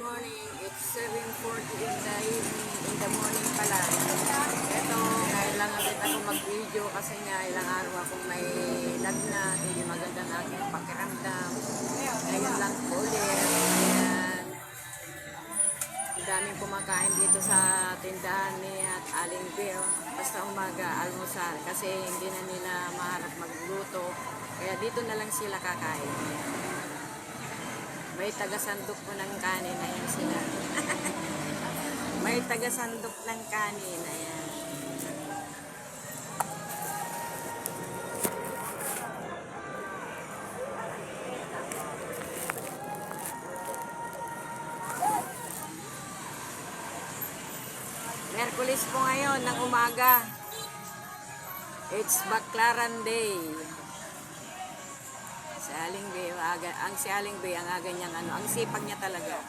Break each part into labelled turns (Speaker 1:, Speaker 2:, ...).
Speaker 1: morning. It's 7:40 in the morning pala. Ito, ngayon lang ulit ako mag-video kasi nga ilang araw akong may lagnat. Hindi maganda na aking pakiramdam. Ngayon lang po ulit. Ayan. Daming kumakain dito sa tindahan ni at Aling Bill. Basta umaga, almusal. Kasi hindi na nila maharap magluto. Kaya dito na lang sila kakain. May taga-sandok po ng kanin na yan sila. May taga-sandok ng kanin na yan. Merkulis po ngayon ng umaga. It's Baklaran Day. Si Aling Bey, ang si Aling Bey, ang aga niyang ang sipag niya talaga.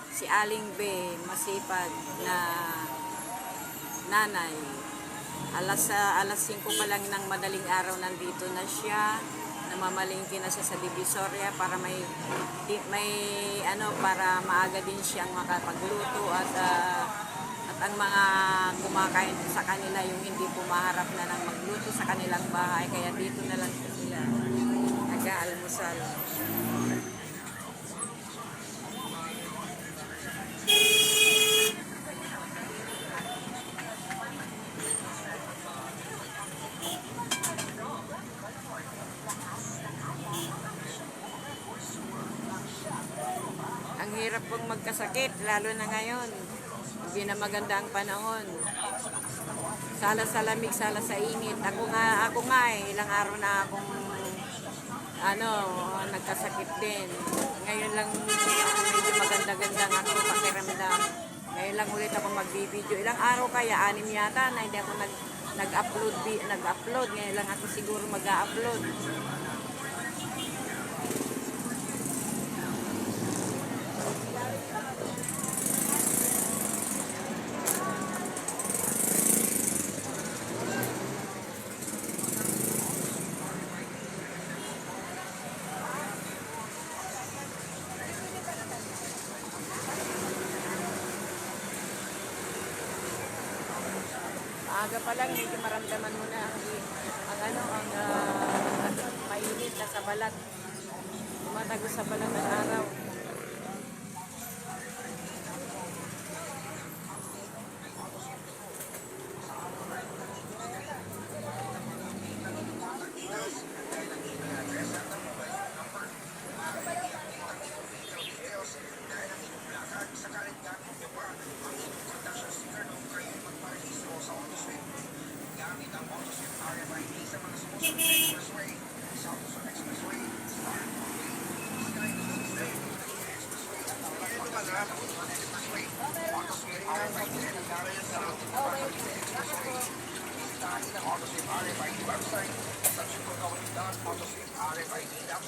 Speaker 1: Si Aling Bey, masipag na nanay. Alas 5 pa lang ng madaling araw nandito na siya. Namamalingki na siya sa Divisoria para para maaga din siyang makapagluto at ang mga kumakain sa kanila yung hindi pumaharap na ng magluto sa kanilang bahay, kaya dito na lang sila nag-aalmusal. Ang hirap pong magkasakit, lalo na ngayon. Hindi na maganda ang panahon. Sala sa lamig, sala sa init. Ako nga ilang araw na akong nagkasakit din. Ngayon lang medyo maganda-ganda ang aking pakiramdam. Ngayon lang ulit ako magbibideo. Ilang araw kaya, 6 yata na hindi ako nag-upload. Ngayon lang ako siguro mag-upload. Aga pa lang medyo maramdaman mo na ang mainit na sa balat. Tumatagos sa balat ng araw.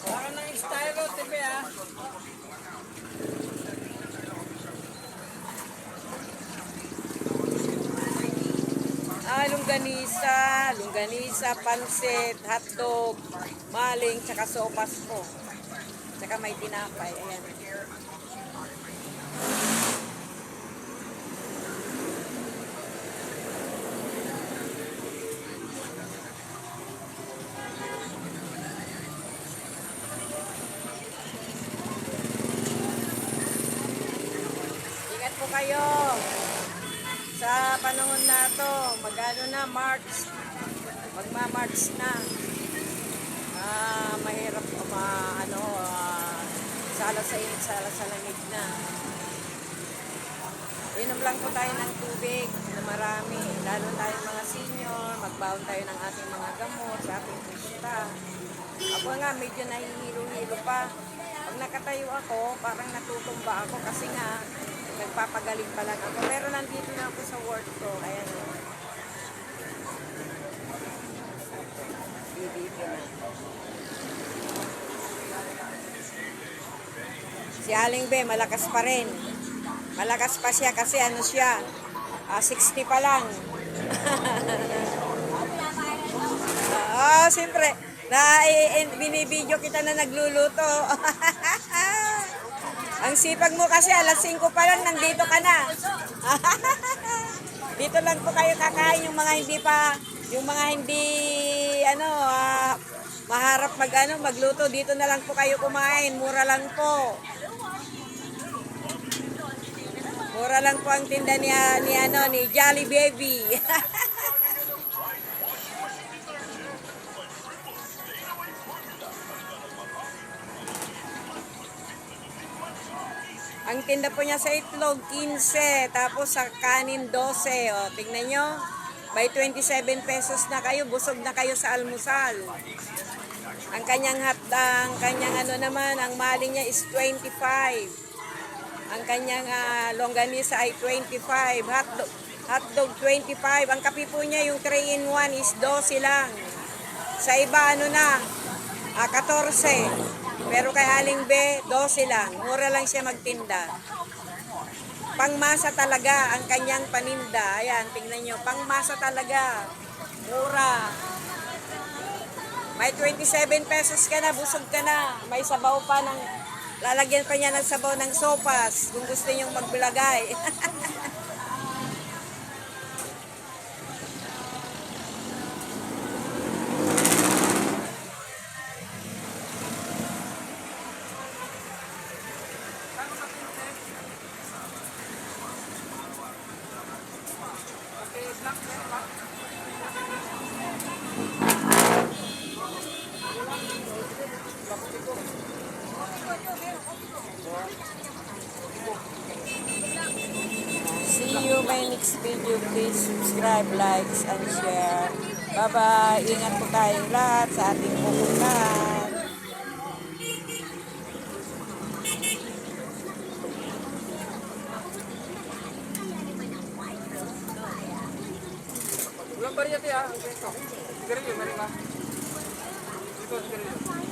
Speaker 2: Parang ng style o, TV ah.
Speaker 1: Longganisa, pansit, hotdog, maling, tsaka sopas po. Tsaka may tinapay, ayan. Ingat po kayo. Sa panahon na to, March. Magma-March na. Mahirap sala sa init, sala sa lamig na. Inom lang po tayo ng tubig na marami. Lalo tayong mga senior, magbaon tayo ng ating mga gamot sa ating pusta. Ako nga, medyo nahihilo-hilo pa. Pag nakatayo ako, parang natutumba ako kasi nga, nagpapagaling pa lang ako. Pero nandito na ako sa work ko. Ayan o. Dito na. Si Aling Bey, malakas pa rin. Malakas pa siya kasi 60 pa lang. Siyempre, binibidyo kita na nagluluto. Ang sipag mo kasi, alas 5 pa lang, nandito ka na. Dito lang po kayo kakain yung mga hindi pa, yung mga hindi, maharap magluto. Dito na lang po kayo kumain. Mura lang po. Mura lang po ang tinda ni Jolly Baby. Ang tinda po niya sa itlog, 15. Tapos sa kanin, 12. O, tingnan nyo. By 27 pesos na kayo. Busog na kayo sa almusal. Ang kanyang ang mali niya is 25. Ang kanyang longganisa ay 25. Hotdog 25. Ang kape po niya, yung 3-in-1 is 12 lang. Sa iba, 14. Pero kay Aling Be, 12 lang. Mura lang siya magtinda. Pangmasa talaga ang kanyang paninda. Ayan, tingnan nyo. Pangmasa talaga. Mura. May 27 pesos ka na, busog ka na. May sabaw pa ng, lalagyan pa niya ng sabaw ng sopas kung gusto niyong magbulagay. See you my next video. Please subscribe, likes, and share. Bye-bye. Ingat po tayong lahat sa ating pupuntahan.
Speaker 2: Ulang bariyate ah. Sigarilyo, meron ka. Ito, sigarilyo.